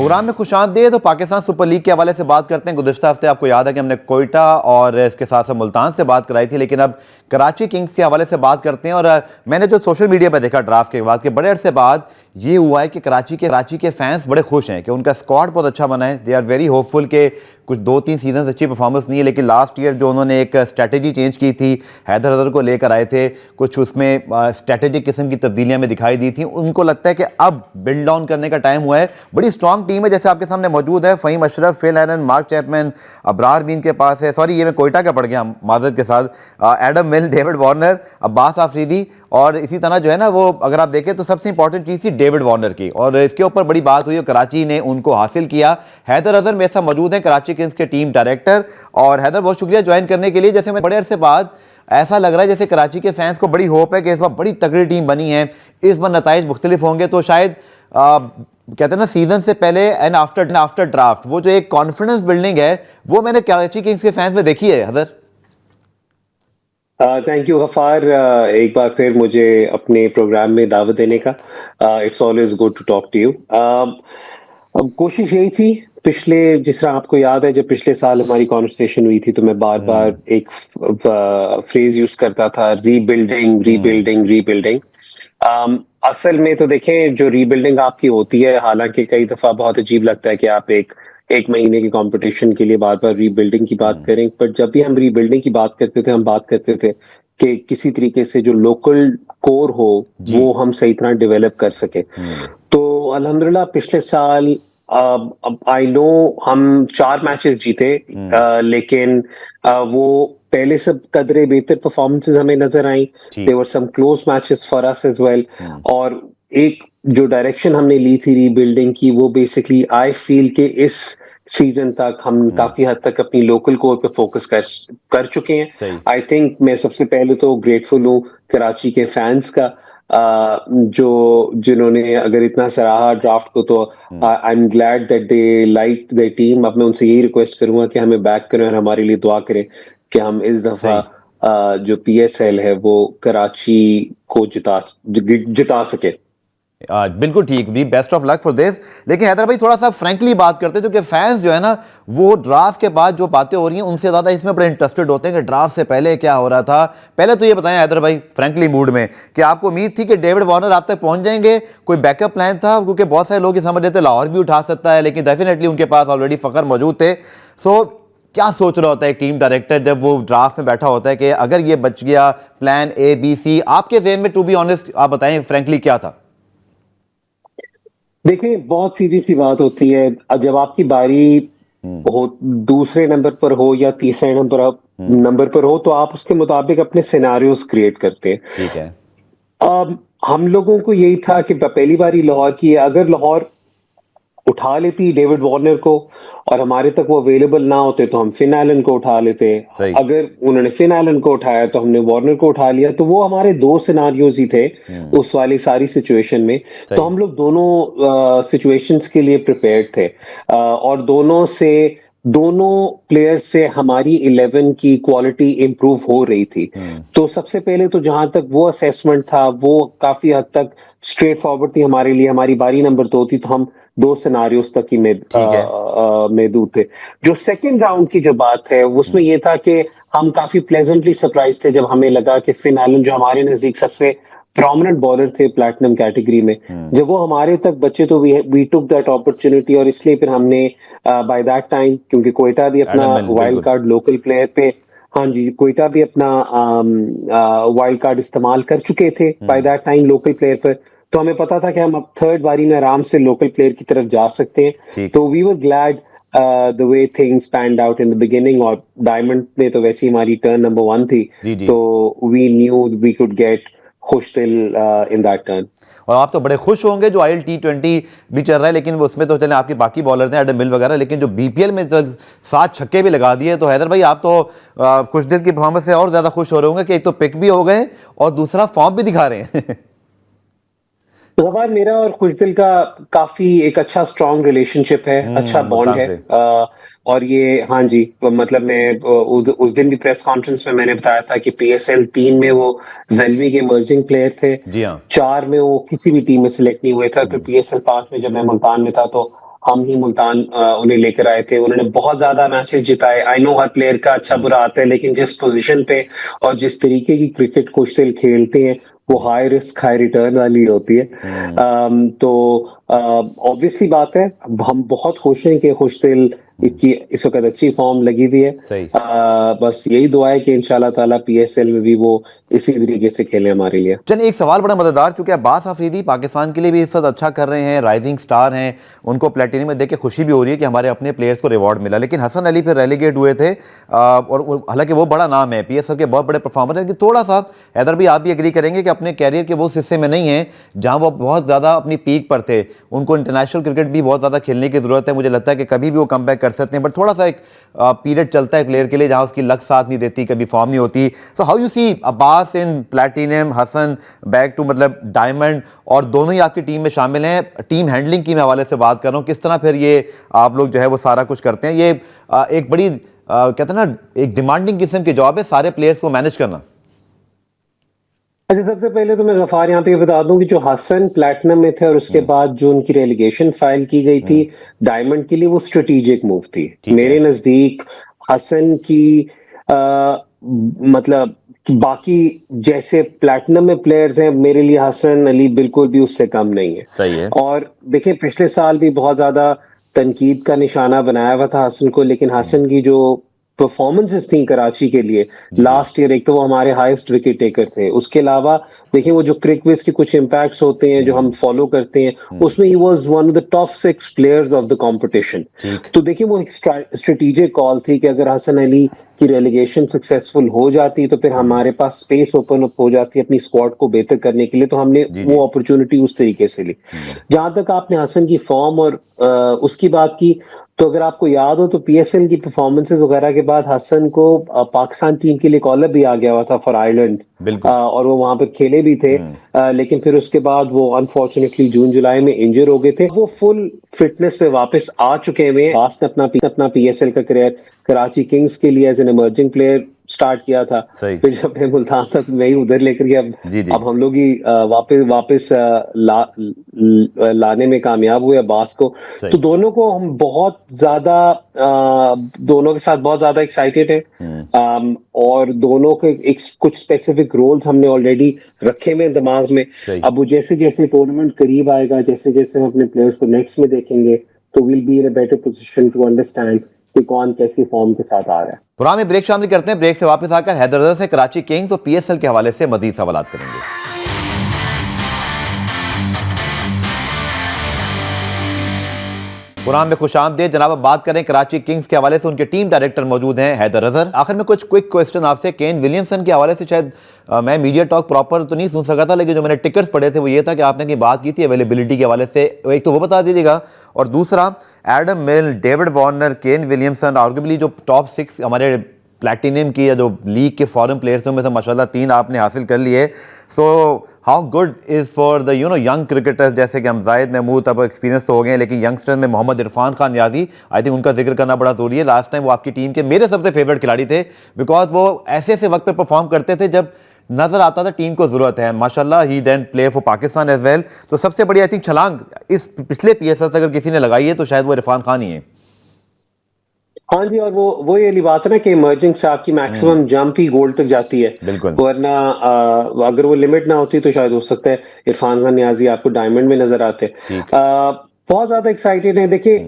Programme में खुशामदीद। तो Pakistan super league के हवाले से बात करते हैं। गुज़िश्ता हफ्ते आपको याद है कि हमने कोयटा और इसके साथ साथ मुल्तान से बात कराई थी, लेकिन अब कराची किंग्स के हवाले से बात करते हैं। और मैंने जो सोशल मीडिया पर देखा ड्राफ्ट के बाद, के बड़े अरसे बाद ये हुआ है कि कराची के फैंस बड़े खुश हैं कि उनका स्क्वाड बहुत अच्छा बना है। दे आर वेरी होपफुल के कुछ 2-3 सीजन अच्छी परफॉर्मेंस नहीं है, लेकिन लास्ट ईयर जो उन्होंने एक स्ट्रैटेजी चेंज की थी, हैदर को लेकर आए थे, कुछ उसमें स्ट्रैटेजिक किस्म की तब्दीलियां में दिखाई दी थी। उनको लगता है कि अब बिल्ड डाउन करने का टाइम हुआ है। बड़ी स्ट्रॉन्ग टीम है, जैसे आपके सामने मौजूद है Faheem Ashraf, Phil Allen, Mark Chapman, Abrar भी इनके पास है। सॉरी, ये मैं कोयटा का पड़ गया माजरत के साथ। Adam Milne, David Warner, Abbas Afridi, और इसी तरह जो है ना, वो अगर आप देखें तो सबसे इंपॉर्टेंट चीज़ थी डेविड वार्नर की, और इसके ऊपर बड़ी बात हुई और कराची ने उनको हासिल किया। हैदर अजहर मेरे साथ मौजूद है, कराची किंग्स के टीम डायरेक्टर। और हैदर, बहुत शुक्रिया ज्वाइन करने के लिए। जैसे मैं बड़े अरसे बाद ऐसा लग रहा है जैसे कराची के फैंस को बड़ी होप है कि इस बार बड़ी तगड़ी टीम बनी है, इस बार नताइज मुख्तलिफ होंगे। तो शायद कहते हैं ना, सीजन से पहले एंड आफ्टर ड्राफ्ट वो जो एक कॉन्फिडेंस बिल्डिंग है, वो मैंने कराची किंग्स के फैंस में देखी है। हैदर, थैंक यू गफार, एक बार फिर मुझे अपने प्रोग्राम में दावत देने का। It's always good to talk to you. अब कोशिश यही थी पिछले, जिस तरह आपको याद है, जब पिछले साल हमारी कॉन्वर्सेशन हुई थी तो मैं बार बार एक फ्रेज यूज करता था, रीबिल्डिंग रीबिल्डिंग रीबिल्डिंग। असल में तो देखें, जो रीबिल्डिंग आपकी होती है, हालांकि कई दफा बहुत अजीब लगता है कि आप एक महीने की कंपटीशन के लिए बार बार रीबिल्डिंग की बात करें, पर जब भी हम रीबिल्डिंग की बात करते थे, हम बात करते थे कि किसी तरीके से जो लोकल कोर हो वो हम सही तरह डेवलप कर सके। तो अल्हम्दुलिल्लाह पिछले साल, अब आई नो हम 4 मैचेस जीते, लेकिन वो पहले से कदरे बेहतर परफॉर्मेंसेस हमें नजर आई। There were some close matches for us as well. और एक जो डायरेक्शन हमने ली थी रीबिल्डिंग की, वो बेसिकली आई फील के इस सीजन तक हम काफी हद तक अपनी लोकल कोर पे फोकस कर चुके हैं। आई थिंक मैं सबसे पहले तो ग्रेटफुल हूँ कराची के फैंस का, जिन्होंने अगर इतना सराहा ड्राफ्ट को, तो I am glad that they like the team. अब मैं उनसे यही रिक्वेस्ट करूंगा कि हमें बैक करें और हमारे लिए दुआ करें कि हम इस दफा जो पीएसएल है वो कराची को जिता सके। बिल्कुल ठीक, भी best of luck for this. लेकिन हैदर भाई, थोड़ा सा फ्रैंकली बात करते हैं, क्योंकि फैंस जो है ना, वो ड्राफ्ट के बाद जो बातें हो रही हैं उनसे ज़्यादा इसमें बड़े इंटरेस्टेड होते हैं कि ड्राफ्ट से पहले क्या हो रहा था। पहले तो ये बताएं हैदर भाई, फ्रैंकली मूड में, कि आपको उम्मीद थी कि डेविड वार्नर आप तक पहुंच जाएंगे? कोई बैकअप प्लान था? क्योंकि बहुत सारे लोग ये समझ रहे थे लाहौर भी उठा सकता है, लेकिन डेफिनेटली उनके पास ऑलरेडी फ़खर मौजूद थे। सो क्या सोच रहा होता है टीम डायरेक्टर जब वो ड्राफ्ट में बैठा होता है कि अगर ये बच गया, प्लान ए बी सी आपके ज़हन में? टू बी ऑनेस्ट आप बताएं फ्रैंकली क्या था? देखिए, बहुत सीधी सी बात होती है, जब आपकी बारी हो, दूसरे नंबर पर हो या तीसरे नंबर पर हो, तो आप उसके मुताबिक अपने सिनेरियोस क्रिएट करते हैं। ठीक है। हम लोगों को यही था कि पहली बारी लाहौर की है, अगर लाहौर उठा लेती डेविड वार्नर को और हमारे तक वो अवेलेबल ना होते तो हम फिन एलन को उठा लेते। अगर उन्होंने फिन एलन को उठाया तो हमने वार्नर को उठा लिया। तो वो हमारे 2 सिनारियोज ही थे उस वाली सारी सिचुएशन में। तो हम लोग दोनों सिचुएशंस के लिए प्रिपेयर्ड थे, और दोनों प्लेयर्स से हमारी 11 की क्वालिटी इंप्रूव हो रही थी। तो सबसे पहले तो जहां तक वो असेसमेंट था, वो काफी हद तक स्ट्रेट फॉरवर्ड थी हमारे लिए। हमारी बारी नंबर 2 थी, तो हम 2 सिनारियोस तक ही महदूद थे। जो सेकंड राउंड की जो बात है, उसमें ये था कि हम काफी प्लेजेंटली सरप्राइज थे जब हमें लगा कि फिन एलन, जो हमारे नजदीक सबसे प्रोमिनेंट बॉलर थे प्लैटिनम कैटेगरी में, जब वो हमारे तक बचे तो वी टुक दैट अपॉर्चुनिटी। और इसलिए फिर हमने बाय दैट टाइम, क्योंकि कोयटा भी अपना वाइल्ड कार्ड लोकल प्लेयर पे, हाँ जी, कोयटा भी अपना वाइल्ड कार्ड इस्तेमाल कर चुके थे by that time local player पर। तो हमें पता था कि हम अब थर्ड बारी में आराम से लोकल प्लेयर की तरफ जा सकते हैं। तो we were glad the way things panned out in the beginning. और डायमंड में तो वैसे ही हमारी टर्न नंबर 1 थी, तो we knew we could get Khushdil in that turn. और आप तो बड़े खुश होंगे जो आईएल T20 भी चल रहा है, लेकिन उसमें तो चले आपके बाकी बॉलर हैं, एडम मिल वगैरह, लेकिन जो बीपीएल में 7 छक्के भी लगा दिए। तो हैदर भाई, आप तो खुशदिल की परफॉर्मेंस से और ज्यादा खुश हो रहे होंगे कि एक तो पिक भी हो गए और दूसरा फॉर्म भी दिखा रहे हैं। गवार, मेरा और खुशदिल का काफी एक अच्छा स्ट्रॉन्ग रिलेशनशिप है, अच्छा बॉन्ड है। और ये, हाँ जी, मतलब मैं उस दिन भी प्रेस कॉन्फ्रेंस में मैंने बताया था कि पीएसएल 3 में वो ज़ेल्वी के इमर्जिंग प्लेयर थे, 4 में वो किसी भी टीम में सिलेक्ट नहीं हुए थे। फिर पीएसएल 5 में जब मैं मुल्तान में था, तो हम ही मुल्तान उन्हें लेकर आए थे। उन्होंने बहुत ज्यादा मैचेस जिताए। आई नो हर प्लेयर का अच्छा बुरा आता है, लेकिन जिस पोजीशन पे और जिस तरीके की क्रिकेट खुशदिल खेलते हैं वो हाई रिस्क हाई रिटर्न वाली होती है। तो ऑब्वियसली बात है, हम बहुत खुश हैं कि खुशदिल की इस वक्त अच्छी फॉर्म लगी हुई है। सही। बस यही दुआ है कि इंशाल्लाह ताला पीएसएल में भी वो इसी तरीके से खेले हमारे लिए। चलिए एक सवाल बड़ा मजेदार, चूंकि अब्बास अफरीदी पाकिस्तान के लिए भी इस वक्त अच्छा कर रहे हैं, राइजिंग स्टार हैं, उनको प्लेटिनम में देख के खुशी भी हो रही है कि हमारे अपने प्लेयर्स को रिवॉर्ड मिला, लेकिन हसन अली फिर रेलीगेट हुए थे। और हालांकि वो बड़ा नाम है, पीएसएल के बहुत बड़े परफॉर्मर हैं, लेकिन थोड़ा सा हैदर भी आप भी एग्री करेंगे कि अपने कैरियर के वो हिस्से में नहीं है जहां वो बहुत ज़्यादा अपनी पीक पर थे। उनको इंटरनेशनल क्रिकेट भी बहुत ज़्यादा खेलने की ज़रूरत है। मुझे लगता है कि कभी भी वो कम बैक कर सकते हैं, बट थोड़ा सा एक पीरियड चलता है प्लेयर के लिए जहां उसकी लक साथ नहीं देती, कभी फॉर्म नहीं होती। So how you see Abbas in platinum, Hasan back to मतलब डायमंड, और दोनों ही आपकी टीम में शामिल हैं। टीम हैंडलिंग की मैं हवाले से बात कर रहा हूँ, किस तरह फिर ये आप लोग जो है वो सारा कुछ करते हैं। ये एक बड़ी कहते हैं ना, एक डिमांडिंग किस्म की जॉब है सारे प्लेयर्स को मैनेज करना। अच्छा, सबसे पहले तो मैं गफार यहाँ पे बता दूं कि जो हसन प्लैटिनम में थे और उसके बाद जो उनकी रेलिगेशन फाइल की गई थी डायमंड के लिए, वो स्ट्रेटेजिक मूव थी मेरे नजदीक। हसन की मतलब बाकी जैसे प्लैटिनम में प्लेयर्स हैं, मेरे लिए हसन अली बिल्कुल भी उससे कम नहीं है। सही है। और देखिए पिछले साल भी बहुत ज्यादा तनकीद का निशाना बनाया हुआ था हसन को, लेकिन हसन की जो परफॉर्मेंसेस थी कराची के लिए लास्ट ईयर, एक तो वो हमारे हाईएस्ट विकेट टेकर थे, उसके अलावा देखिए वो जो क्रिकविज के कुछ इम्पैक्ट्स होते हैं जो हम फॉलो करते हैं, उसमें he was one of the top 6 players of the competition. तो देखिए वो एक स्ट्रेटेजिक कॉल थी कि अगर हसन अली की रेलिगेशन सक्सेसफुल हो जाती तो फिर हमारे पास स्पेस ओपन अप हो जाती अपनी स्क्वाड को बेहतर करने के लिए, तो हमने वो अपॉर्चुनिटी उस तरीके से ली। जहां तक आपने हसन की फॉर्म और उसकी बात की, तो अगर आपको याद हो तो पीएसएल की परफॉर्मेंसेस वगैरह के बाद हसन को पाकिस्तान टीम के लिए कॉल अप भी आ गया हुआ था फॉर आयरलैंड, और वो वहां पे खेले भी थे। लेकिन फिर उसके बाद वो अनफॉर्चुनेटली जून जुलाई में इंजर हो गए थे। वो फुल फिटनेस पे वापस आ चुके हैं। बास ने अपना पीएसएल का करियर कराची किंग्स के लिए as an emerging player start किया था। फिर जब मैं मुल्तान था तो मैं ही उधर लेकर गया। अब हम लोग ही वापस लाने में कामयाब हुए अब्बास को। तो दोनों को हम बहुत ज्यादा दोनों के साथ बहुत ज्यादा एक्साइटेड है, और दोनों के एक कुछ स्पेसिफिक रोल्स हमने ऑलरेडी रखे हुए दिमाग में। अब वो जैसे जैसे टूर्नामेंट करीब आएगा, जैसे जैसे हम अपने प्लेयर्स को नेक्स्ट में देखेंगे, तो will be in a better position to understand कि कौन कैसी फॉर्म के साथ आ रहा है। पुराने में ब्रेक शामिल करते हैं, ब्रेक से वापस आकर हैदराबाद से कराची किंग्स और पीएसएल के हवाले से मजीद सवाल करेंगे। पुरान में खुशामदीद जनाब। बात करें कराची किंग्स के हवाले से, उनके टीम डायरेक्टर मौजूद हैं हैदर अजहर। आखिर में कुछ क्विक क्वेश्चन आपसे। केन विलियमसन के हवाले से शायद मैं मीडिया टॉक प्रॉपर तो नहीं सुन सका था, लेकिन जो मैंने टिकट्स पढ़े थे वो ये था कि आपने की बात की थी अवेलेबिलिटी के हवाले से, एक तो वो बता दीजिएगा, और दूसरा Adam Milne, David Warner, Kane Williamson, arguably जो टॉप 6 हमारे प्लैटिनम की या जो लीग के फॉरेन प्लेयर्स में से माशाल्लाह 3 आपने हासिल कर लिए। So how good is for the young cricketers, जैसे कि हम जाहिद महमूद अब एक्सपीरियंस तो हो गए, लेकिन यंगस्टर्स में मोहम्मद इरफान खान यादी, आई थिंक उनका जिक्र करना बड़ा ज़रूरी है। लास्ट टाइम वो आपकी टीम के मेरे सबसे फेवरेट खिलाड़ी थे, बिकॉज वो ऐसे ऐसे वक्त पे परफॉर्म करते थे जब नजर आता था टीम को जरूरत है। माशाल्लाह he then play for Pakistan as well. तो सबसे बड़ी आई थिंक छलांग इस पिछले पीएसएल से अगर किसी ने लगाई है तो शायद वो इरफान खान ही है। हाँ जी, और वो ये वाली बात है ना कि इमर्जिंग से आपकी मैक्सिमम जंप ही गोल तक जाती है, वरना अगर वो लिमिट ना होती तो शायद हो सकता है इरफान खान नियाजी आपको डायमंड में नजर आते। बहुत ज्यादा एक्साइटेड है। देखिए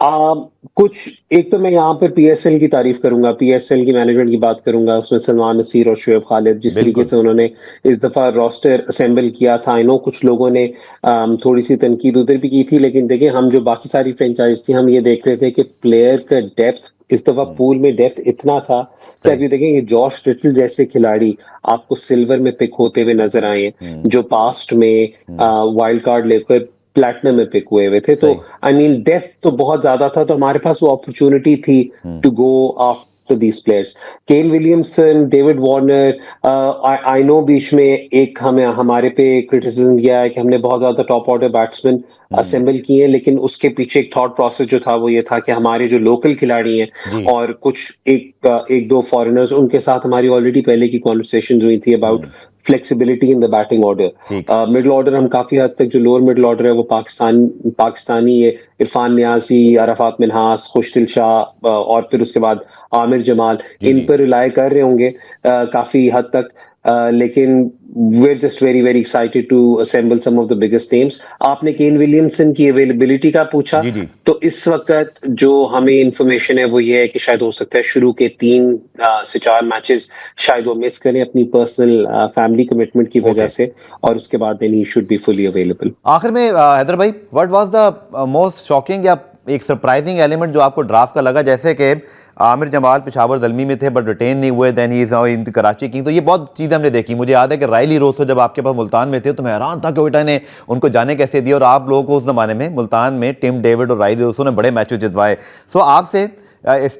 कुछ एक तो मैं यहाँ पर पीएसएल की तारीफ करूंगा, पीएसएल की मैनेजमेंट की बात करूंगा। उसमें सलमान नसीर और शुएब खालिद जिस तरीके से उन्होंने इस दफा रोस्टर असेंबल किया था, आई नो कुछ लोगों ने थोड़ी सी तनकीद उधर भी की थी, लेकिन देखिए हम जो बाकी सारी फ्रेंचाइज थी हम ये देख रहे थे कि प्लेयर का डेप्थ इस दफा पूल में डेप्थ इतना था कि अभी देखेंगे जॉश लिटल जैसे खिलाड़ी आपको सिल्वर में पिक होते हुए नजर आए हैं, जो पास्ट में वाइल्ड कार्ड लेकर प्लैटिनम में पिक हुए थे। तो आई मीन डेप्थ तो बहुत ज्यादा था, तो हमारे पास वो अपॉर्चुनिटी थी to go after these players. Kane Williamson, David Warner, I know बीच में एक हमारे पे क्रिटिसिज्म किया है कि हमने बहुत ज्यादा टॉप ऑर्डर बैट्समैन असेंबल किए, लेकिन उसके पीछे एक थॉट प्रोसेस जो था वो ये था कि हमारे जो लोकल खिलाड़ी हैं और कुछ एक दो फॉरेनर्स, उनके साथ हमारी ऑलरेडी पहले की कॉन्वर्सेशन हुई थी about flexibility in the batting order. Middle order हम काफी हद तक जो लोअर मिडिल ऑर्डर है वो पाकिस्तानी है, इरफान नियाजी, अरफात मिन्हास, खुशदिल शाह और फिर उसके बाद आमिर जमाल, इन पर रिलाय कर रहे होंगे काफी हद तक। लेकिन we're just very very excited to assemble some of the biggest names। आपने केन विलियमसन की अवेलेबिलिटी का पूछा, तो इस वक्त जो हमें इंफॉर्मेशन है वो ये है कि शायद हो सकता है शुरू के 3 से 4 मैचेस शायद वो मिस करें अपनी पर्सनल फैमिली कमिटमेंट की वजह से, और उसके बाद then he should be fully available. आखिर में हैदर भाई, what was the most shocking या एक सरप्राइजिंग एलिमेंट जो आपको ड्राफ्ट का लगा? जैसे कि आमिर जमाल पेशावर ज़ल्मी में थे बट रिटेन नहीं हुए, then he is now in Karachi Kings. तो ये बहुत चीज़ें हमने देखी। मुझे याद है कि रायली रोसो जब आपके पास मुल्तान में थे तो मैं हैरान था कि कोयटा ने उनको जाने कैसे दिया, और आप लोगों को उस ज़माने में मुल्तान में टिम डेविड और रायली रोसो ने बड़े मैचेस जितवाए। सो आपसे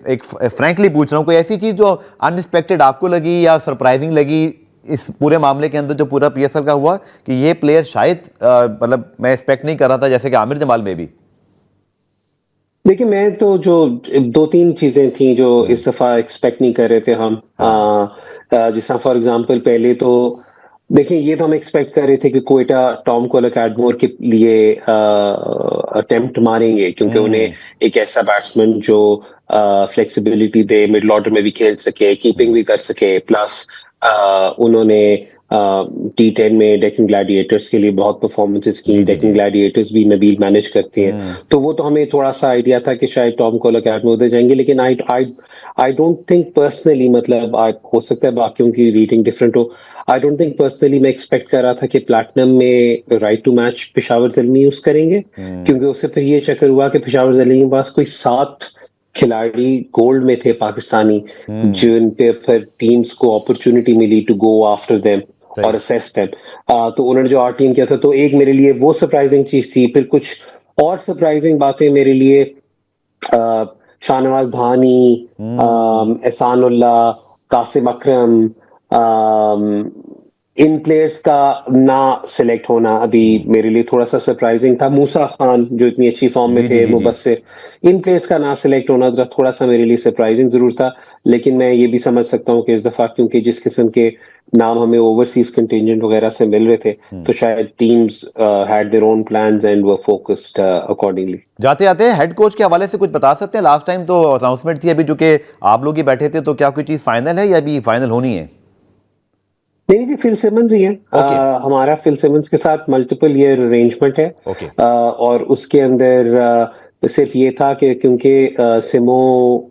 एक फ्रैंकली पूछ रहा हूँ, कोई ऐसी चीज़ जो अनएक्सपेक्टेड आपको लगी या सरप्राइजिंग लगी इस पूरे मामले के अंदर जो पूरा पीएसएल का हुआ, कि ये प्लेयर शायद मतलब मैं एक्सपेक्ट नहीं कर रहा था, जैसे कि आमिर जमाल में भी? देखिए, मैं तो जो 2-3 चीजें थी जो इस दफा एक्सपेक्ट नहीं कर रहे थे हम। जैसा फॉर एग्जांपल पहले तो देखिए, ये तो हम एक्सपेक्ट कर रहे थे कि कोयटा टॉम कोलर-कैटमोर के लिए अटेम्प्ट मारेंगे, क्योंकि उन्हें एक ऐसा बैट्समैन जो फ्लेक्सिबिलिटी दे, मिडिल ऑर्डर में भी खेल सके, कीपिंग भी कर सके, प्लस उन्होंने T10 में डेक्कन ग्लैडिएटर्स के लिए बहुत परफॉर्मेंसेस की। डेक्कन ग्लैडिएटर्स भी नबील मैनेज करते हैं, तो वो तो हमें थोड़ा सा आइडिया था कि शायद टॉम कोलर-कैटमोर उधर जाएंगे। लेकिन आई डोंट थिंक पर्सनली, मतलब हो सकता है बाकियों की रीडिंग डिफरेंट हो, आई डोंट थिंक पर्सनली मैं एक्सपेक्ट कर रहा था कि प्लैटिनम में right to match Peshawar Zalmi use करेंगे, क्योंकि उससे फिर ये चक्कर हुआ कि पेशावर ज़ल्मी के पास कोई 7 खिलाड़ी गोल्ड में थे पाकिस्तानी, जिन पे फिर टीम्स को अपॉर्चुनिटी मिली टू गो आफ्टर देम और असेस देम। तो उन्होंने जो आरटीएम किया था, तो एक मेरे लिए वो सरप्राइजिंग चीज थी। फिर कुछ और सरप्राइजिंग बातें मेरे लिए, शाहनवाज धानी, एहसानुल्लाह, कासिम अकरम, इन प्लेयर्स का ना सिलेक्ट होना अभी मेरे लिए थोड़ा सा सरप्राइजिंग था। मूसा खान जो इतनी अच्छी फॉर्म में थे, मुबस्सिर, इन प्लेयर्स का ना सिलेक्ट होना थोड़ा सा मेरे लिए सरप्राइजिंग जरूर था। लेकिन मैं ये भी समझ सकता हूँ कि इस दफा क्योंकि जिस किस्म के नाम हमें ओवरसीज कंटिजेंट वगैरह से मिल रहे थे, तो शायद teams had their own plans and were focused accordingly. जाते जाते हेड कोच के हवाले से कुछ बता सकते हैं? लास्ट टाइम तो अनाउंसमेंट थी, अभी जो कि आप लोग ही बैठे थे, तो क्या कोई चीज फाइनल है या अभी फाइनल होनी है? नहीं जी, फिल सिमंस ही है। हमारा फिल सिमंस के साथ मल्टीपल ईयर अरेंजमेंट है। और उसके अंदर सिर्फ ये था कि क्योंकि सिमो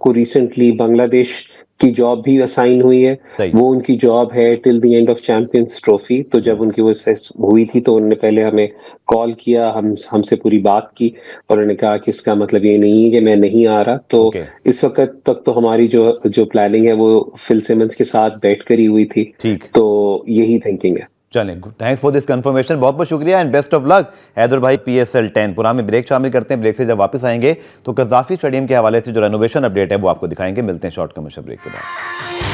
को रिसेंटली बांग्लादेश की जॉब भी असाइन हुई है, वो उनकी जॉब है till the end of champions trophy. तो जब उनकी वो सेस हुई थी तो उन्होंने पहले हमें कॉल किया, हमसे पूरी बात की, और उन्होंने कहा कि इसका मतलब ये नहीं है कि मैं नहीं आ रहा। तो इस वक्त तक तो हमारी जो प्लानिंग है वो फिल सिमंस के साथ बैठ कर ही हुई थी। तो यही थिंकिंग है। चलें, थैंक्स फॉर दिस कंफर्मेशन, बहुत बहुत शुक्रिया and best of luck Haider भाई। PSL 10 पुराने में ब्रेक शामिल करते हैं। ब्रेक से जब वापस आएंगे तो कज़ाफी स्टेडियम के हवाले से जो रेनोवेशन अपडेट है वो आपको दिखाएंगे। मिलते हैं शॉर्ट कमर्शियल ब्रेक के बाद।